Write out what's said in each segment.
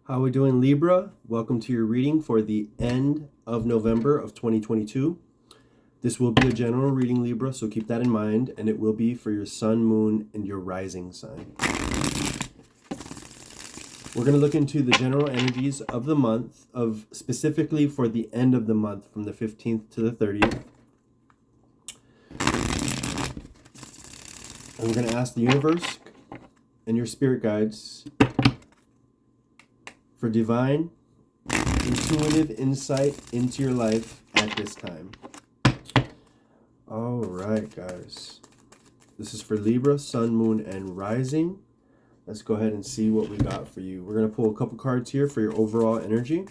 How we doing, Libra? Welcome to your reading for the end of November of 2022. This will be a general reading, Libra, so keep that in mind, and it will be for your sun, moon, and your rising sign. We're going to look into the general energies of the month, specifically for the end of the month from the 15th to the 30th. And we're going to ask the universe and your spirit guides for divine, intuitive insight into your life at this time. All right, guys. This is for Libra, Sun, Moon, and Rising. Let's go ahead and see what we got for you. We're going to pull a couple cards here for your overall energy.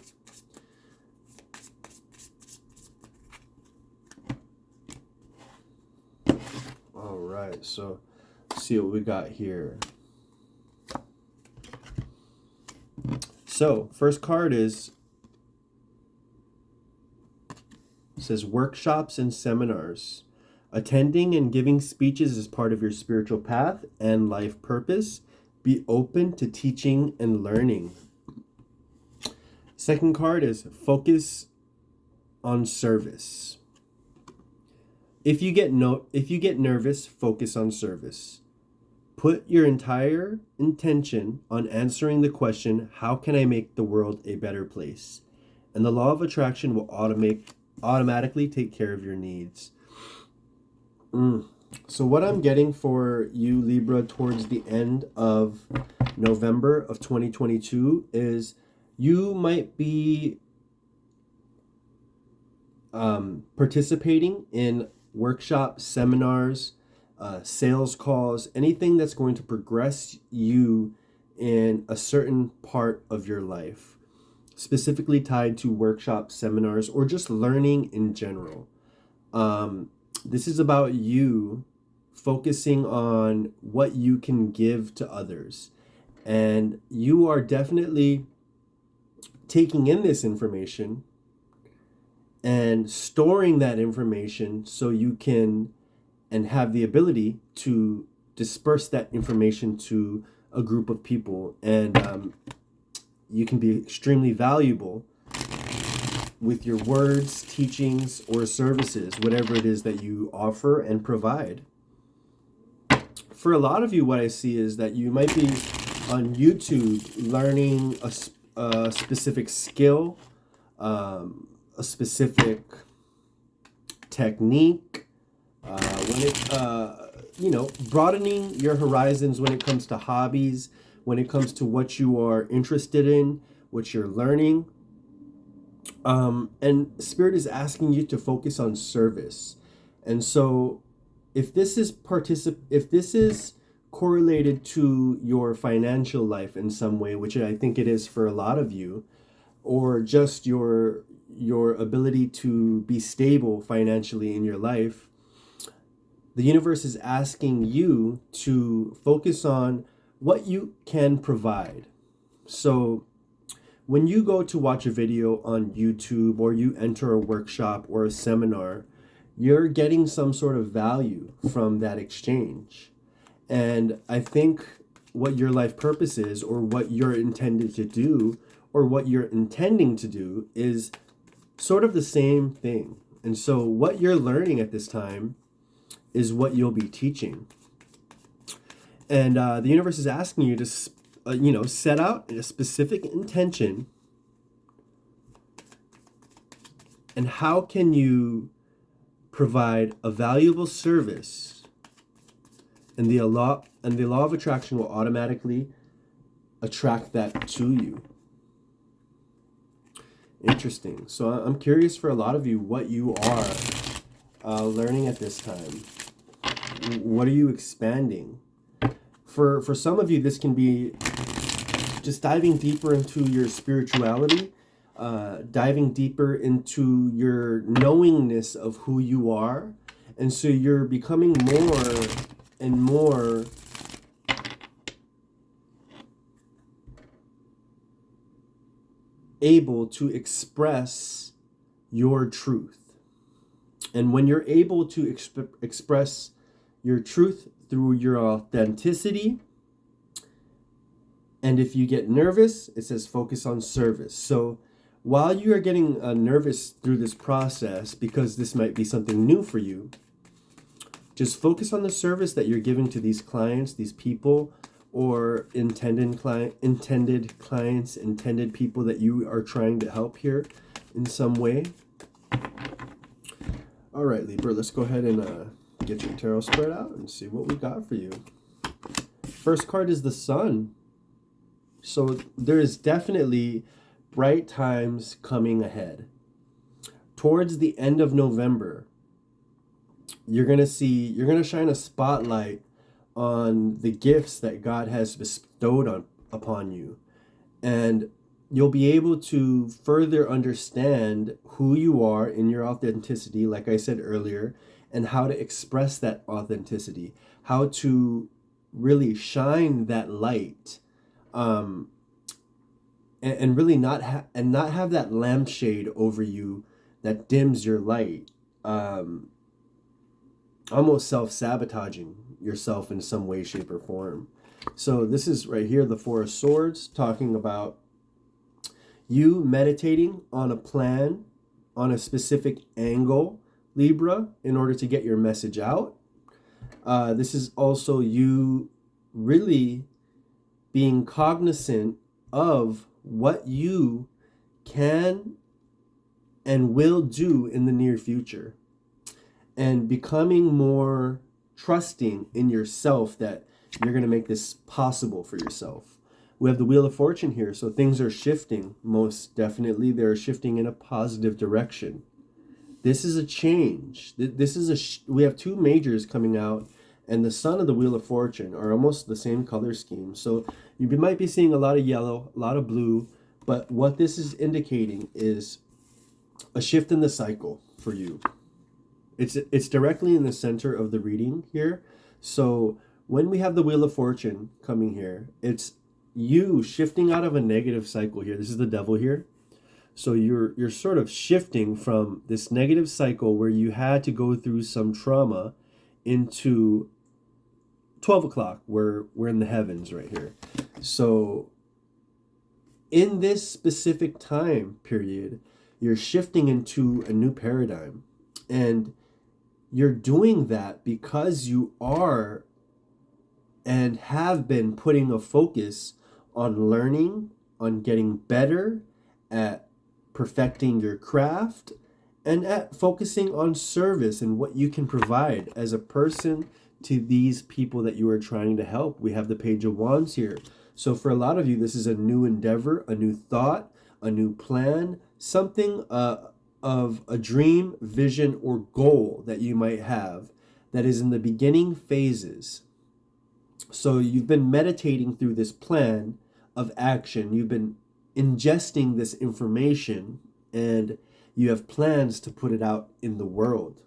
All right, so let's see what we got here. So, first card says workshops and seminars. Attending and giving speeches is part of your spiritual path and life purpose. Be open to teaching and learning. Second card is focus on service. If you get nervous, focus on service. Put your entire intention on answering the question, how can I make the world a better place? And the law of attraction will automatically take care of your needs. So what I'm getting for you, Libra, towards the end of November of 2022 is you might be participating in workshops, seminars, sales calls, anything that's going to progress you in a certain part of your life, specifically tied to workshops, seminars, or just learning in general. This is about you focusing on what you can give to others. And you are definitely taking in this information and storing that information so you can and have the ability to disperse that information to a group of people. And you can be extremely valuable with your words, teachings, or services, whatever it is that you offer and provide. For a lot of you, what I see is that you might be on YouTube learning a specific skill, a specific technique, broadening your horizons when it comes to hobbies, when it comes to what you are interested in, what you're learning. And Spirit is asking you to focus on service. And so if this is correlated to your financial life in some way, which I think it is for a lot of you, or just your ability to be stable financially in your life, the universe is asking you to focus on what you can provide. So when you go to watch a video on YouTube or you enter a workshop or a seminar, you're getting some sort of value from that exchange. And I think what your life purpose is, or what you're intended to do, or what you're intending to do, is sort of the same thing. And so what you're learning at this time is what you'll be teaching. And the universe is asking you to set out a specific intention, and how can you provide a valuable service, and the law of attraction will automatically attract that to you. Interesting. So I'm curious for a lot of you what you are learning at this time. What are you expanding? For some of you, this can be just diving deeper into your spirituality, diving deeper into your knowingness of who you are. And so you're becoming more and more able to express your truth. And when you're able to express your truth through your authenticity, And if you get nervous, it says focus on service. So while you are getting nervous through this process, because this might be something new for you, just focus on the service that you're giving to these clients, these people, or intended clients, intended people that you are trying to help here in some way. All right, Libra, let's go ahead and get your tarot spread out and see what we got for you. First card is the Sun. So there is definitely bright times coming ahead. Towards the end of November, you're going to shine a spotlight on the gifts that God has bestowed upon you. And you'll be able to further understand who you are in your authenticity, like I said earlier, and how to express that authenticity, how to really shine that light, and really not have that lampshade over you that dims your light, almost self-sabotaging yourself in some way, shape, or form. So this is right here, the Four of Swords, talking about you meditating on a plan, on a specific angle, Libra, in order to get your message out. This is also you really being cognizant of what you can and will do in the near future, and becoming more trusting in yourself that you're going to make this possible for yourself. We have the Wheel of Fortune here, so things are shifting. Most definitely, they're shifting in a positive direction. This is a change. We have two majors coming out, and the Sun of the Wheel of Fortune are almost the same color scheme. So you might be seeing a lot of yellow, a lot of blue, but what this is indicating is a shift in the cycle for you. It's directly in the center of the reading here. So when we have the Wheel of Fortune coming here, it's you shifting out of a negative cycle here. This is the Devil here. So you're sort of shifting from this negative cycle where you had to go through some trauma into 12 o'clock, where we're in the heavens right here. So in this specific time period, you're shifting into a new paradigm. And you're doing that because you are and have been putting a focus on learning, on getting better at perfecting your craft, and at focusing on service and what you can provide as a person to these people that you are trying to help. We have the Page of Wands here. So for a lot of you, this is a new endeavor, a new thought, a new plan, something of a dream, vision, or goal that you might have that is in the beginning phases. So you've been meditating through this plan of action. You've been ingesting this information, and you have plans to put it out in the world.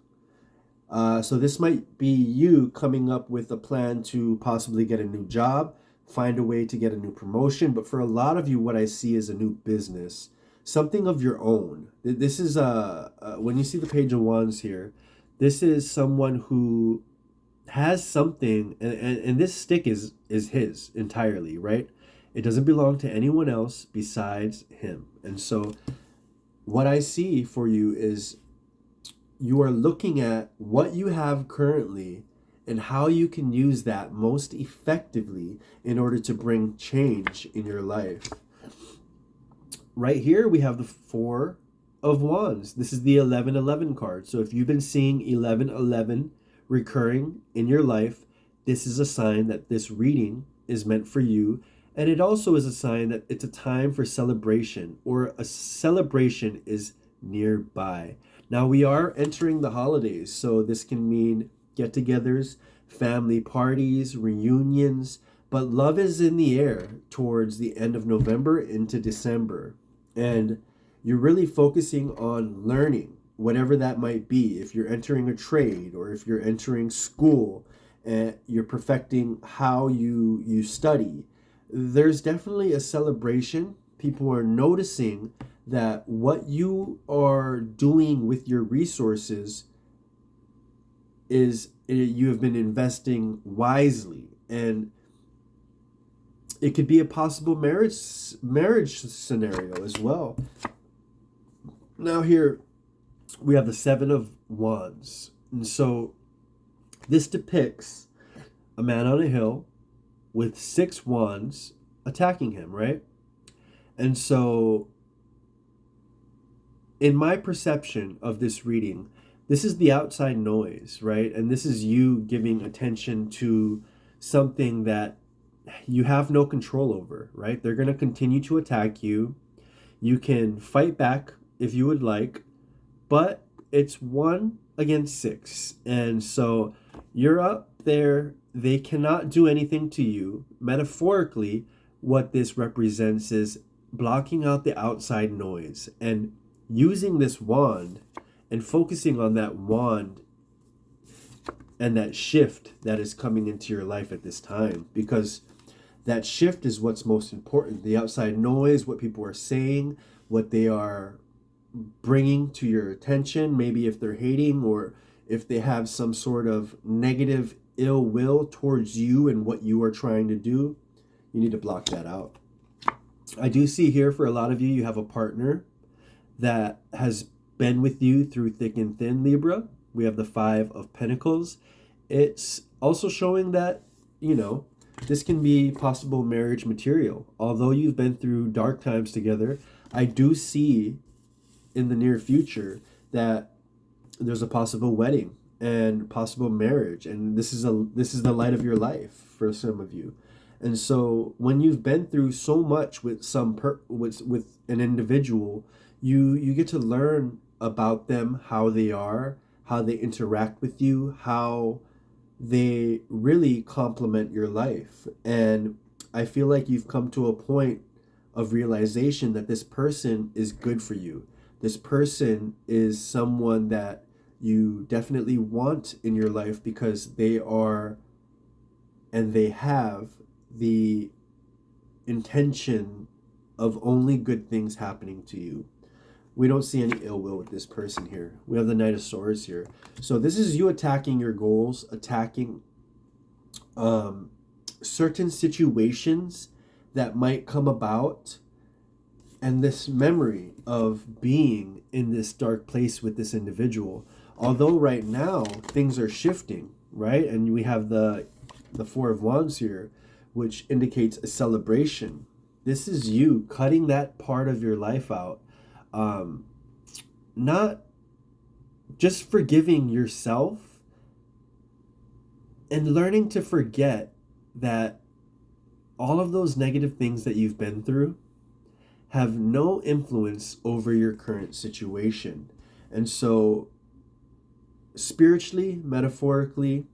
So this might be you coming up with a plan to possibly get a new job, find a way to get a new promotion. But for a lot of you, what I see is a new business, something of your own. This is when you see the Page of Wands here, this is someone who has something, and this stick is his entirely, right? It doesn't belong to anyone else besides him. And so what I see for you is you are looking at what you have currently and how you can use that most effectively in order to bring change in your life. Right here, we have the Four of Wands. This is the 1111 card. So if you've been seeing 1111 recurring in your life, this is a sign that this reading is meant for you. And it also is a sign that it's a time for celebration, or a celebration is nearby. Now we are entering the holidays, so this can mean get-togethers, family parties, reunions, but love is in the air towards the end of November into December. And you're really focusing on learning, whatever that might be. If you're entering a trade, or if you're entering school, and you're perfecting how you study, there's definitely a celebration. People are noticing that what you are doing with your resources is you have been investing wisely. And It could be a possible marriage scenario as well. Now here we have the Seven of Wands. And so this depicts a man on a hill with 6 wands attacking him, right? And so in my perception of this reading, this is the outside noise, right? And this is you giving attention to something that you have no control over, right? They're going to continue to attack you. You can fight back if you would like, but it's 1 against 6. And so you're up there. They cannot do anything to you. Metaphorically, what this represents is blocking out the outside noise and using this wand and focusing on that wand and that shift that is coming into your life at this time, because that shift is what's most important. The outside noise, what people are saying, what they are bringing to your attention, maybe if they're hating or if they have some sort of negative ill will towards you and what you are trying to do, you need to block that out. I do see here for a lot of you, you have a partner that has been with you through thick and thin, Libra. We have the 5 of Pentacles. It's also showing that, this can be possible marriage material. Although you've been through dark times together, I do see in the near future that there's a possible wedding and possible marriage, and this is the light of your life for some of you. And so when you've been through so much with with an individual, you get to learn about them, how they are, how they interact with you, how they really complement your life. And I feel like you've come to a point of realization that this person is good for you. This person is someone that you definitely want in your life because they are and they have the intention of only good things happening to you. We don't see any ill will with this person here. We have the Knight of Swords here. So this is you attacking your goals, attacking certain situations that might come about, and this memory of being in this dark place with this individual. Although right now things are shifting, right? And we have the 4 of Wands here, which indicates a celebration. This is you cutting that part of your life out. Not just forgiving yourself and learning to forget that all of those negative things that you've been through have no influence over your current situation. And so spiritually, metaphorically,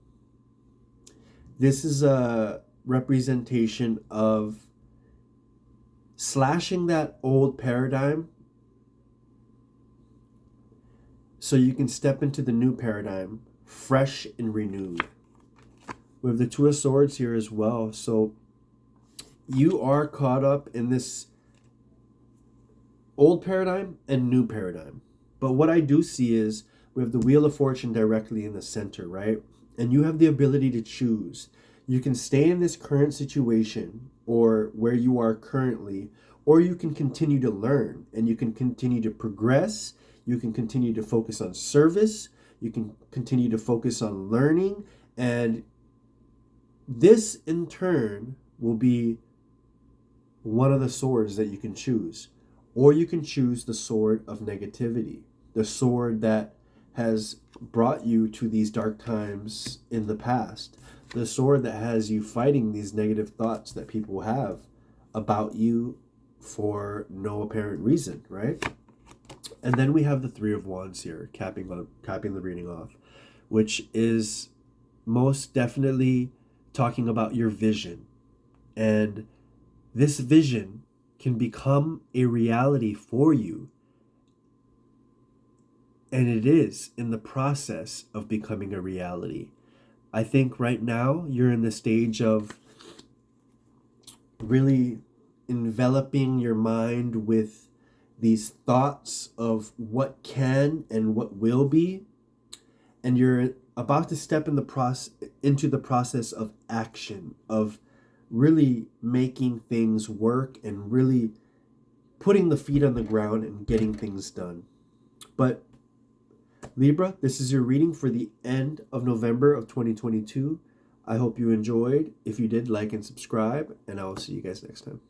this is a representation of slashing that old paradigm so you can step into the new paradigm fresh and renewed. We have the 2 of Swords here as well. So you are caught up in this old paradigm and new paradigm. But what I do see is we have the Wheel of Fortune directly in the center, right? And you have the ability to choose. You can stay in this current situation or where you are currently, or you can continue to learn and you can continue to progress. You can continue to focus on service. You can continue to focus on learning. And this in turn will be one of the swords that you can choose. Or you can choose the sword of negativity, the sword that has brought you to these dark times in the past, the sword that has you fighting these negative thoughts that people have about you for no apparent reason, right? And then we have the 3 of Wands here, capping the reading off, which is most definitely talking about your vision. And this vision can become a reality for you. And it is in the process of becoming a reality. I think right now you're in the stage of really enveloping your mind with these thoughts of what can and what will be. And you're about to step in into the process of action, of really making things work and really putting the feet on the ground and getting things done. But Libra, this is your reading for the end of November of 2022. I hope you enjoyed. If you did, like and subscribe, and I will see you guys next time.